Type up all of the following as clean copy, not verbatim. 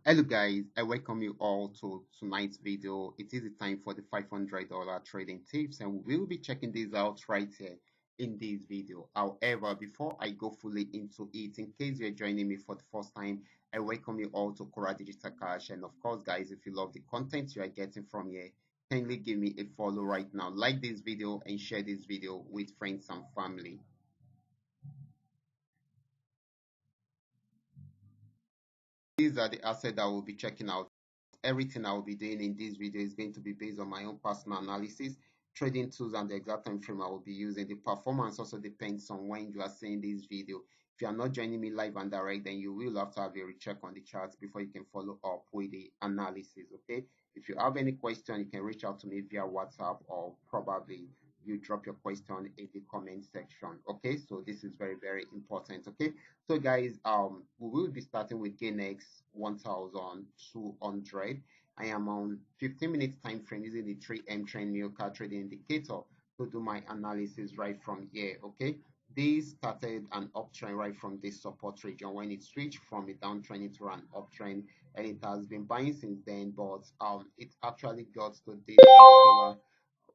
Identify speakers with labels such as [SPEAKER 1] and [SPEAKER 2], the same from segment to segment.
[SPEAKER 1] Hello guys, I welcome you all to tonight's video. It is the time for the $500 trading tips and we will be checking these out right here in this video. However, before I go fully into it, in case you're joining me for the first time, I welcome you all to Qora Digital Cash. And of course guys, if you love the content you are getting from here, kindly give me a follow right now. Like this video and share this video with friends and family. These are the assets that we'll be checking out. Everything I will be doing in this video is going to be based on my own personal analysis, trading tools, and the exact time frame I will be using. The performance also depends on when you are seeing this video. If you are not joining me live and direct, then you will have to have a recheck on the charts before you can follow up with the analysis. Okay. If you have any question, you can reach out to me via WhatsApp or probably you drop your question in the comment section. Okay, so this is very important. Okay, so guys, we will be starting with GainX 1200. I am on 15 minutes time frame using the 3M trend new car trading indicator to do my analysis right from here. Okay, this started an uptrend right from this support region when it switched from a downtrend into an uptrend, and it has been buying since then, but it actually got to this particular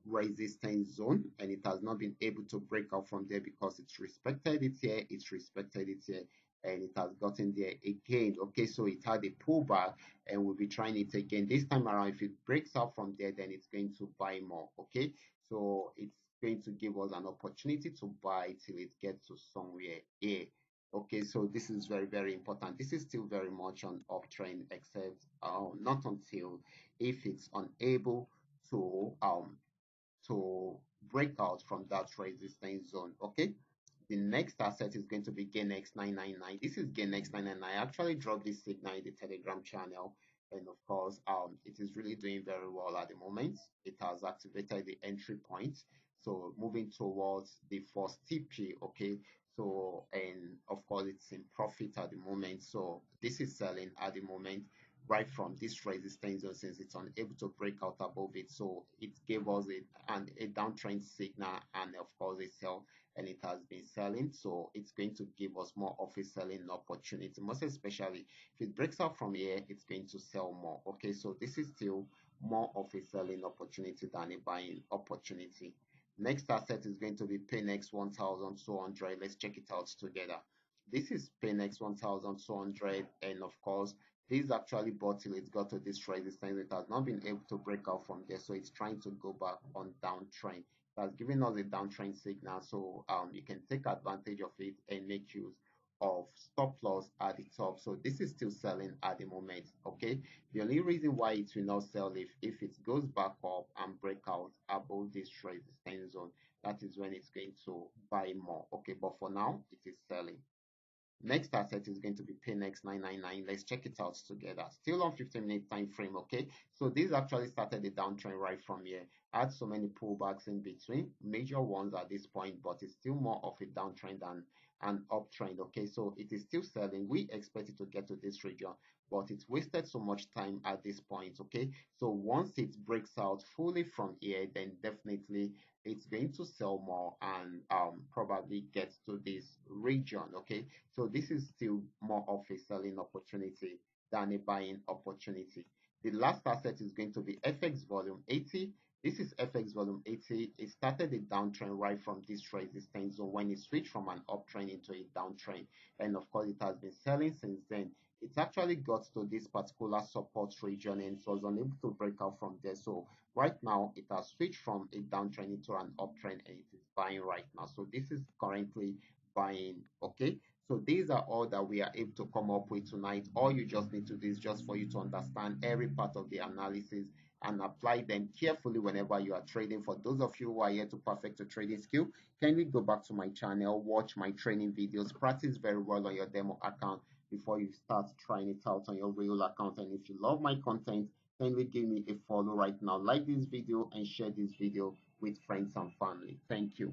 [SPEAKER 1] resistance zone and it has not been able to break out from there because it's respected it here, and it has gotten there again. Okay, so it had a pullback and we'll be trying it again this time around. If it breaks out from there, then it's going to buy more. Okay, so it's going to give us an opportunity to buy till it gets to somewhere here. Okay, so this is very important. This is still very much on uptrend, except not until if it's unable to break out from that resistance zone. Okay, the next asset is going to be GainX 999. This is GainX 999. I actually dropped this signal in the Telegram channel, and of course it is really doing very well at the moment. It has activated the entry point, so moving towards the first TP. Okay, so and of course it's in profit at the moment, so this is selling at the moment right from this resistance zone since it's unable to break out above it. So it gave us a downtrend signal and of course a sell, and it has been selling. So it's going to give us more of a selling opportunity, most especially if it breaks out from here, it's going to sell more. Okay, so this is still more of a selling opportunity than a buying opportunity. Next asset is going to be PayNext 1200. Let's check it out together. This is PayNext 1200, and of course this actually bought till it got to this resistance. It has not been able to break out from there, so it's trying to go back on downtrend. It has given us a downtrend signal, so you can take advantage of it and make use of stop loss at the top. So this is still selling at the moment. Okay, the only reason why it will not sell if it goes back up and break out above this resistance zone, that is when it's going to buy more. Okay, but for now it is selling. Next asset is going to be PayNext 999. Let's check it out together. Still on 15-minute time frame. Okay, so this actually started the downtrend right from here. Had so many pullbacks in between, major ones at this point, but it's still more of a downtrend than an uptrend. Okay, so it is still selling. We expect it to get to this region, but it's wasted so much time at this point. Okay, so once it breaks out fully from here, then definitely it's going to sell more and probably get to this region. Okay, so this is still more of a selling opportunity than a buying opportunity. The last asset is going to be FX volume 80. This is FX volume 80. It started a downtrend right from this resistance zone when it switched from an uptrend into a downtrend. And of course, it has been selling since then. It actually got to this particular support region and it was unable to break out from there. So right now, it has switched from a downtrend into an uptrend and it is buying right now. So this is currently buying. Okay, so these are all that we are able to come up with tonight. All you just need to do is just for you to understand every part of the analysis and apply them carefully whenever you are trading. For those of you who are here to perfect your trading skill, kindly go back to my channel, watch my training videos, practice very well on your demo account before you start trying it out on your real account. And if you love my content, kindly give me a follow right now, like this video and share this video with friends and family. Thank you.